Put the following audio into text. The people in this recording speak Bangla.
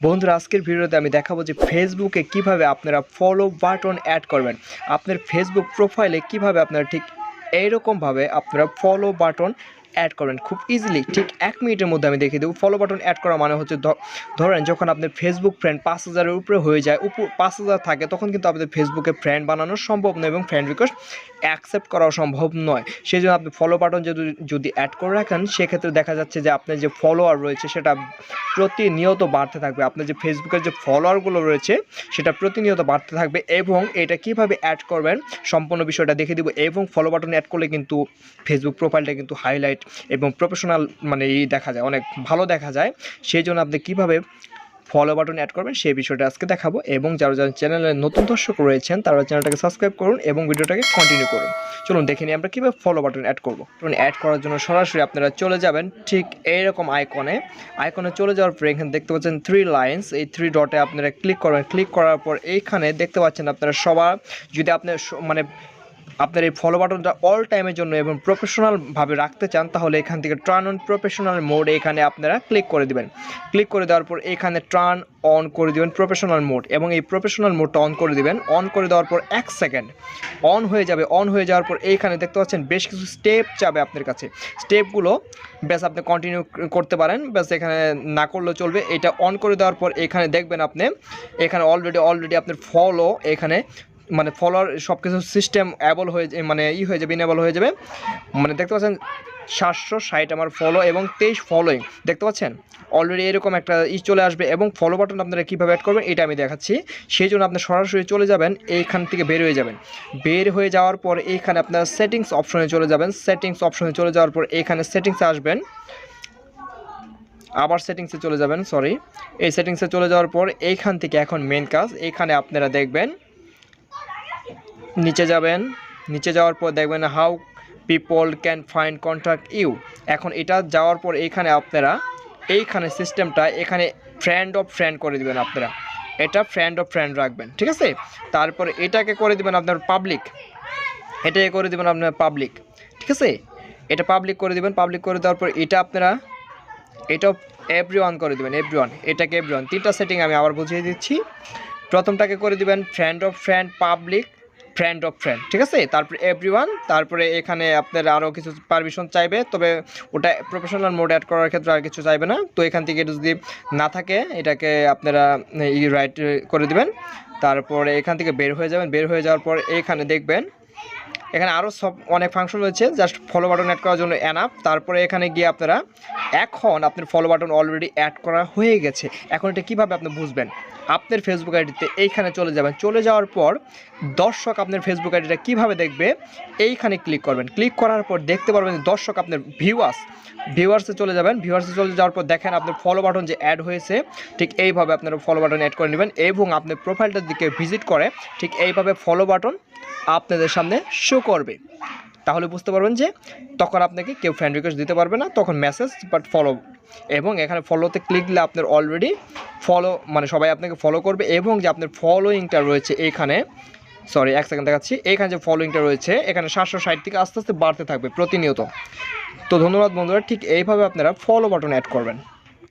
বন্ধুরা আজকের ভিডিওতে আমি দেখাবো যে ফেসবুকে কিভাবে আপনারা ফলো বাটন অ্যাড করবেন। আপনার ফেসবুক প্রোফাইলে কিভাবে আপনারা ঠিক এইরকমভাবে আপনারা ফলো বাটন অ্যাড করবেন খুব ইজিলি। ঠিক 1 মিনিটের মধ্যে আমি দেখিয়ে দেবো। ফলো বাটন অ্যাড করা মানে হচ্ছে ধরেন যখন আপনার ফেসবুক ফ্রেন্ড 5000-এর উপরে হয়ে যায়, 5000 থাকে, তখন কিন্তু আপনাদের ফেসবুকে ফ্রেন্ড বানানো সম্ভব নয় এবং ফ্রেন্ড রিকোয়েস্ট অ্যাকসেপ্ট করাও সম্ভব নয়। সেই জন্য আপনি ফলো বাটন যদি অ্যাড করে রাখেন, সেক্ষেত্রে দেখা যাচ্ছে যে আপনার যে ফলোয়ার রয়েছে সেটা প্রতিনিয়ত বাড়তে থাকবে। আপনার যে ফেসবুকের যে ফলোয়ারগুলো রয়েছে সেটা প্রতিনিয়ত বাড়তে থাকবে। এবং এটা কিভাবে অ্যাড করবেন সম্পূর্ণ বিষয়টা দেখে দিব। এবং ফলো বাটন অ্যাড করলে কিন্তু ফেসবুক প্রোফাইলটা কিন্তু হাইলাইট এবং প্রফেশনাল মানে দেখা যায়, অনেক ভালো দেখা যায়। সেই জন্য আপনি কীভাবে ফলো বাটন অ্যাড করবেন সেই বিষয়টা আজকে দেখাবো। এবং যারা চ্যানেলে নতুন দর্শক রয়েছেন তারা চ্যানেলটাকে সাবস্ক্রাইব করুন এবং ভিডিওটাকে কন্টিনিউ করুন। চলুন দেখে নিই আমরা কীভাবে ফলো বাটন অ্যাড করবো। অ্যাড করার জন্য সরাসরি আপনারা চলে যাবেন ঠিক এইরকম আইকনে চলে যাওয়ার পর এখানে দেখতে পাচ্ছেন 3 লাইনস, এই 3 ডটে আপনারা ক্লিক করবেন। ক্লিক করার পর এইখানে দেখতে পাচ্ছেন আপনারা সবার যদি আপনার আপনার এই ফলো বাটনটা অল টাইমের জন্য এবং প্রফেশনালভাবে রাখতে চান, তাহলে এখান থেকে টার্ন অন প্রফেশনাল মোড এখানে আপনারা ক্লিক করে দেবেন। ক্লিক করে দেওয়ার পর এখানে টার্ন অন করে দেবেন প্রফেশনাল মোড, এবং এই প্রফেশনাল মোডটা অন করে দেবেন। অন করে দেওয়ার পর 1 সেকেন্ড অন হয়ে যাবে। অন হয়ে যাওয়ার পর এইখানে দেখতে পাচ্ছেন বেশ কিছু স্টেপ চাবে আপনার কাছে। স্টেপগুলো ব্যাস আপনি কন্টিনিউ করতে পারেন, ব্যাস এখানে না করলেও চলবে। এটা অন করে দেওয়ার পর এখানে দেখবেন আপনি এখানে অলরেডি আপনার ফলো এখানে মানে ফলোয়ার সব কিছু সিস্টেম অ্যাবল হয়ে হয়ে যাবে, ইনেবল হয়ে যাবে। দেখতে পাচ্ছেন 760 আমার ফলো এবং 23 ফলোইং দেখতে পাচ্ছেন। অলরেডি এরকম একটা চলে আসবে। এবং ফলো বাটন আপনারা কীভাবে অ্যাড করবেন এটা আমি দেখাচ্ছি। সেই জন্য আপনি সরাসরি চলে যাবেন, এইখান থেকে বের হয়ে যাবেন। বের হয়ে যাওয়ার পর এইখানে আপনারা সেটিংস অপশনে চলে যাবেন। সেটিংস অপশনে চলে যাওয়ার পর এইখানে সেটিংসে আসবেন, আবার সেটিংসে চলে যাবেন, এই সেটিংসে চলে যাওয়ার পর এইখান থেকে এখন মেন কাজ, এইখানে আপনারা দেখবেন নিচে যাবেন। নিচে যাওয়ার পর দেখবেন how people can find contact you. এখন এটা যাওয়ার পর এইখানে আপনারা এইখানে সিস্টেমটা এখানে ফ্রেন্ড অফ ফ্রেন্ড করে দিবেন। আপনারা এটা ফ্রেন্ড অফ ফ্রেন্ড রাখবেন, ঠিক আছে। তারপর এটাকে করে দিবেন আপনার পাবলিক, এটাকে করে দিবেন আপনার পাবলিক, ঠিক আছে। এটা পাবলিক করে দিবেন। পাবলিক করে দেওয়ার পর এটা আপনারা এটাও এভরিওয়ান করে দিবেন, এভরিওয়ান, এটাকে এভরিওয়ান। 3টা সেটিং আমি আবার বুঝিয়ে দিচ্ছি। প্রথমটাকে করে দিবেন friend of friend, public, friend of friend, ঠিক আছে। তারপরে এভরিওয়ান, তারপরে এখানে আপনার আরও কিছু পারমিশন চাইবে, তবে ওটা প্রফেশনাল মোড অ্যাড করার ক্ষেত্রে আর কিছু চাইবে না। তো এখান থেকে যদি না থাকে এটাকে আপনারা রাইট করে দিবেন। তারপরে এখান থেকে বের হয়ে যাবেন। বের হয়ে যাওয়ার পর এখানে দেখবেন এখানে আরও অনেক ফাংশন রয়েছে, জাস্ট ফলো বাটন অ্যাড করার জন্য এনাফ। তারপরে এখানে গিয়ে আপনারা এখন আপনার ফলো বাটন অলরেডি অ্যাড করা হয়ে গেছে। এখন এটা কীভাবে আপনি বুঝবেন? আপনার ফেসবুক আইডিতে এইখানে চলে যাবেন। চলে যাওয়ার পর দর্শক আপনার ফেসবুক আইডিটা কীভাবে দেখবে এইখানে ক্লিক করবেন। ক্লিক করার পর দেখতে পারবেন দর্শক আপনার ভিউয়ার্সে চলে যাবেন। ভিউয়ার্সে চলে যাওয়ার পর দেখেন আপনার ফলো বাটন যে অ্যাড হয়েছে, ঠিক এইভাবে আপনারা ফলো বাটন অ্যাড করে নেবেন। এবং আপনার প্রোফাইলটার দিকে ভিজিট করে ঠিক এইভাবে ফলো বাটন আপনাদের সামনে শো করবে। তাহলে বুঝতে পারবেন যে তখন আপনাকে কেউ ফ্রেন্ড রিকোয়েস্ট দিতে পারবে না, তখন মেসেজ বাট ফলো। এবং এখানে ফলোতে ক্লিক দিলে আপনার অলরেডি ফলো সবাই আপনাকে ফলো করবে। এবং যে আপনার ফলোয়িংটা রয়েছে এইখানে 1 সেকেন্ড দেখাচ্ছি, এইখানে যে ফলোয়িংটা রয়েছে এখানে 760 থেকে আস্তে আস্তে বাড়তে থাকবে প্রতিনিয়ত। তো ধন্যবাদ বন্ধুরা, ঠিক এইভাবে আপনারা ফলো বাটন অ্যাড করবেন।